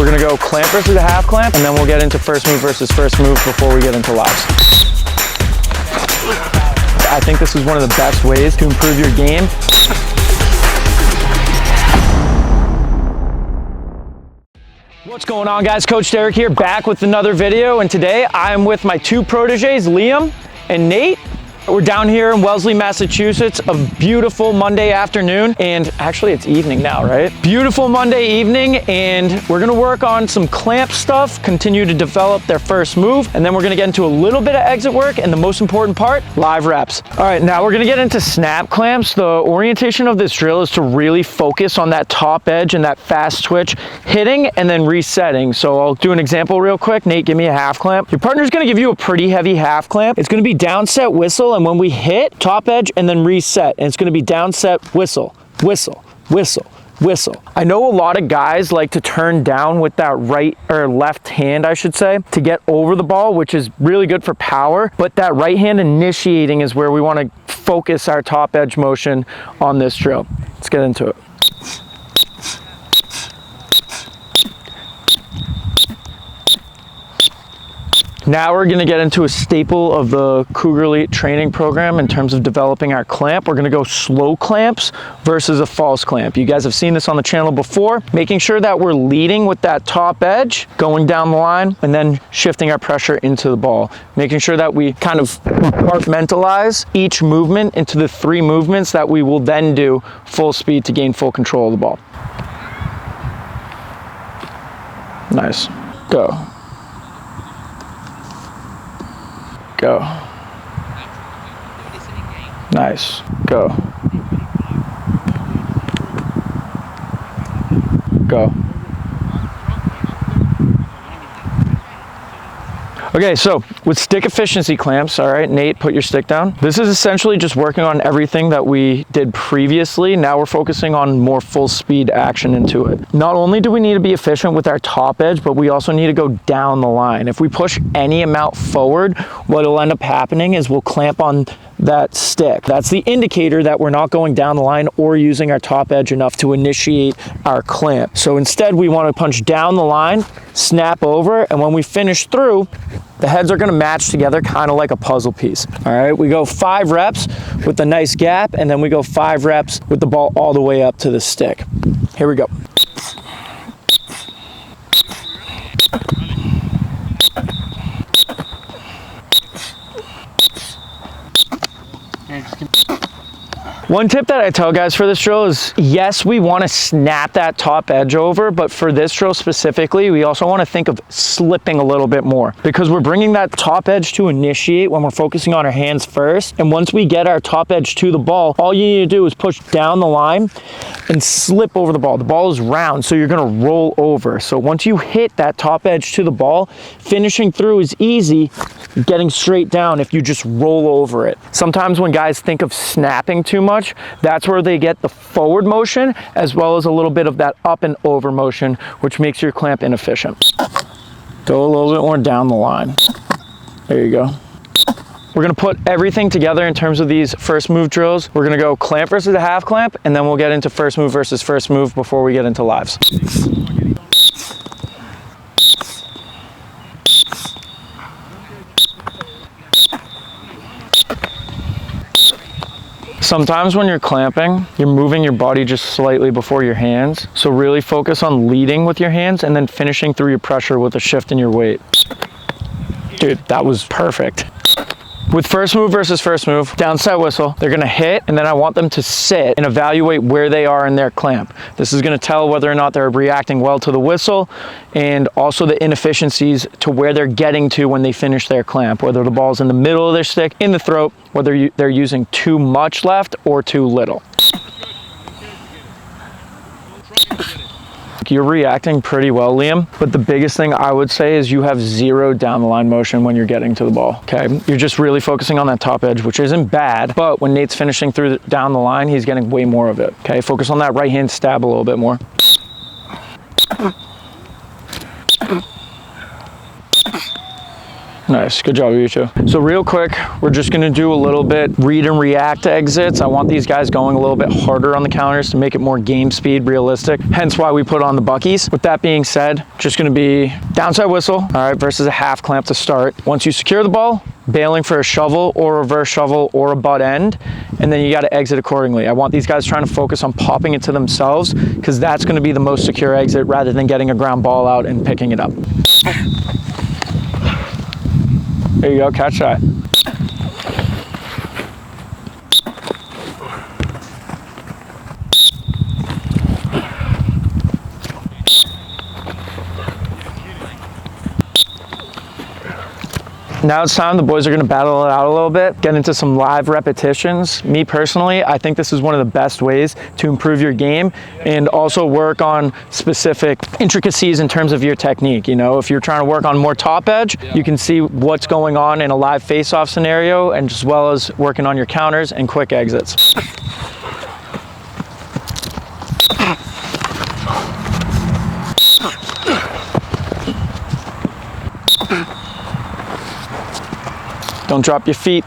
We're gonna go clamp versus a half clamp, and then we'll get into first move versus first move before we get into lives. I think this is one of the best ways to improve your game. What's going on, guys? Coach Derek here, back with another video, and today I'm with my two proteges, Liam and Nate. We're down here in Wellesley, Massachusetts, a beautiful Monday afternoon, and actually it's evening now, right? Beautiful Monday evening, and we're gonna work on some clamp stuff, continue to develop their first move, and then we're gonna get into a little bit of exit work, and the most important part, live reps. All right, now we're gonna get into snap clamps. The orientation of this drill is to really focus on that top edge and that fast twitch, hitting and then resetting. So I'll do an example real quick. Nate, give me a half clamp. Your partner's gonna give you a pretty heavy half clamp. It's gonna be down set whistle, and when we hit, top edge and then reset, and it's gonna be down set whistle, whistle, whistle, whistle. I know a lot of guys like to turn down with that right or left hand, I should say, to get over the ball, which is really good for power, but that right hand initiating is where we wanna focus our top edge motion on this drill. Let's get into it. Now we're gonna get into a staple of the Kougar Elite training program in terms of developing our clamp. We're gonna go slow clamps versus a false clamp. You guys have seen this on the channel before, making sure that we're leading with that top edge, going down the line, and then shifting our pressure into the ball. Making sure that we kind of compartmentalize each movement into the three movements that we will then do full speed to gain full control of the ball. Nice, go. Go. Nice. Go. Go. Okay, so with stick efficiency clamps, all right, Nate, put your stick down. This is essentially just working on everything that we did previously. Now we're focusing on more full speed action into it. Not only do we need to be efficient with our top edge, but we also need to go down the line. If we push any amount forward, what will end up happening is we'll clamp on that stick. That's the indicator that we're not going down the line or using our top edge enough to initiate our clamp. So instead we want to punch down the line, snap over, and when we finish through, the heads are gonna match together kind of like a puzzle piece. All right, we go 5 reps with a nice gap, and then we go 5 reps with the ball all the way up to the stick. Here we go. One tip that I tell guys for this drill is, yes, we want to snap that top edge over, but for this drill specifically, we also want to think of slipping a little bit more, because we're bringing that top edge to initiate when we're focusing on our hands first. And once we get our top edge to the ball, all you need to do is push down the line and slip over the ball. The ball is round, so you're going to roll over. So once you hit that top edge to the ball, finishing through is easy, getting straight down if you just roll over it. Sometimes when guys think of snapping too much, that's where they get the forward motion as well as a little bit of that up and over motion, which makes your clamp inefficient. Go a little bit more down the line. There you go. We're gonna put everything together in terms of these first move drills. We're gonna go clamp versus a half clamp, and then we'll get into first move versus first move before we get into lives. Sometimes when you're clamping, you're moving your body just slightly before your hands. So really focus on leading with your hands and then finishing through your pressure with a shift in your weight. Dude, that was perfect. With first move versus first move, downside whistle, they're gonna hit, and then I want them to sit and evaluate where they are in their clamp. This is gonna tell whether or not they're reacting well to the whistle, and also the inefficiencies to where they're getting to when they finish their clamp, whether the ball's in the middle of their stick, in the throat, whether they're using too much left or too little. You're reacting pretty well, Liam, but the biggest thing I would say is you have zero down the line motion when you're getting to the ball, okay? You're just really focusing on that top edge, which isn't bad, but when Nate's finishing through down the line, he's getting way more of it, okay? Focus on that right hand stab a little bit more. Nice, good job, you two. So real quick, we're just gonna do a little bit read and react exits. I want these guys going a little bit harder on the counters to make it more game speed, realistic. Hence why we put on the buckies. With that being said, just gonna be downside whistle, all right, versus a half clamp to start. Once you secure the ball, bailing for a shovel or reverse shovel or a butt end, and then you gotta exit accordingly. I want these guys trying to focus on popping it to themselves, because that's gonna be the most secure exit rather than getting a ground ball out and picking it up. There you go, catch that. Now it's time, the boys are gonna battle it out a little bit, get into some live repetitions. Me personally, I think this is one of the best ways to improve your game and also work on specific intricacies in terms of your technique. You know, if you're trying to work on more top edge, you can see what's going on in a live face-off scenario, and as well as working on your counters and quick exits. Don't drop your feet.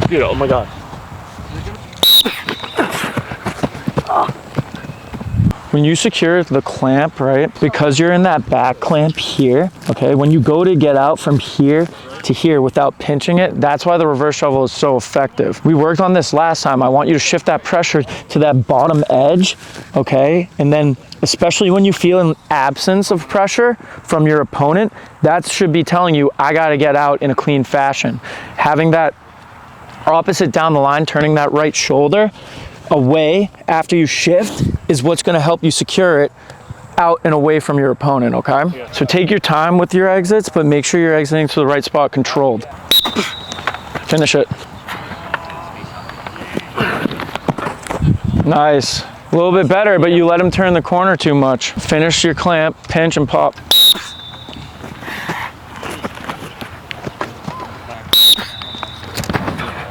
Dude, oh my God. When you secure the clamp, right, because you're in that back clamp here, okay, when you go to get out from here to here without pinching it, that's why the reverse shovel is so effective. We worked on this last time. I want you to shift that pressure to that bottom edge, okay? And then especially when you feel an absence of pressure from your opponent, that should be telling you, I gotta get out in a clean fashion. Having that opposite down the line, turning that right shoulder away after you shift is what's gonna help you secure it out and away from your opponent, okay? Yeah. So take your time with your exits, but make sure you're exiting to the right spot, controlled. Finish it. Nice. A little bit better, but you let him turn the corner too much. Finish your clamp, pinch and pop.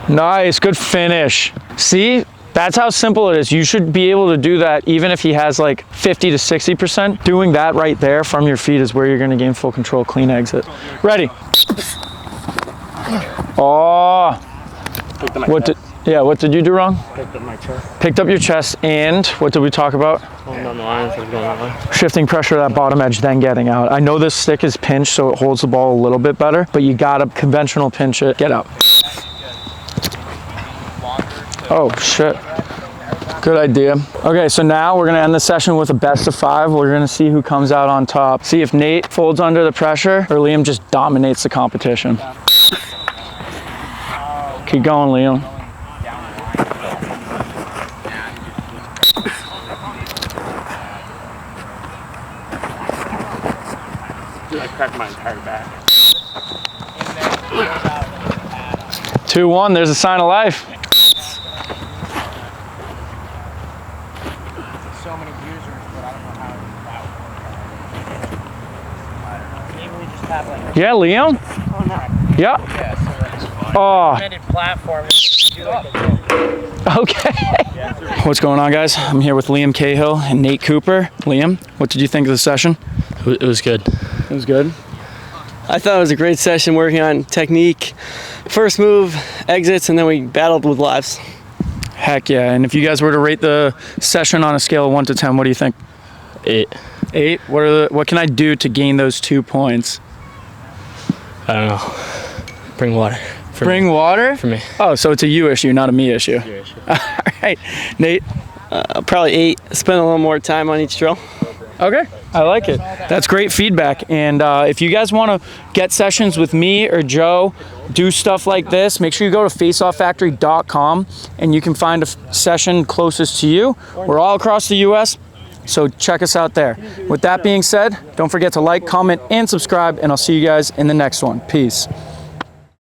Nice, good finish. See? That's how simple it is. You should be able to do that even if he has like 50 to 60%. Doing that right there from your feet is where you're gonna gain full control, clean exit. Ready. Oh. What did you do wrong? Picked up my chest. Picked up your chest, and what did we talk about? Going down the line instead of going that way. Shifting pressure to that bottom edge, then getting out. I know this stick is pinched so it holds the ball a little bit better, but you gotta conventional pinch it, get out. Oh shit, good idea. Okay, so now we're gonna end the session with a best of 5. We're gonna see who comes out on top. See if Nate folds under the pressure or Liam just dominates the competition. Keep going, Liam. Dude, I cracked my entire back. 2-1, there's a sign of life. So many users, but I don't know how that would work. Maybe we just have like Yeah, Liam? oh no. Yeah. Yeah, so that's fine. Oh. Platform. Okay. What's going on, guys? I'm here with Liam Cahill and Nate Cooper. Liam, what did you think of the session? It was good. It was good. I thought it was a great session working on technique, first move, exits, and then we battled with lives. Heck yeah. And if you guys were to rate the session on a scale of 1 to 10, what do you think? 8. 8? What can I do to gain those 2 points? I don't know. Bring water. Bring water? For me. Oh, so it's a you issue, not a me issue. Your issue. All right. Nate? Probably 8. Spend a little more time on each drill. Okay, I like it. That's great feedback. And if you guys want to get sessions with me or Joe, do stuff like this, make sure you go to faceofffactory.com and you can find a session closest to you. We're all across the US, so check us out there. With that being said, don't forget to like, comment, and subscribe, and I'll see you guys in the next one. Peace.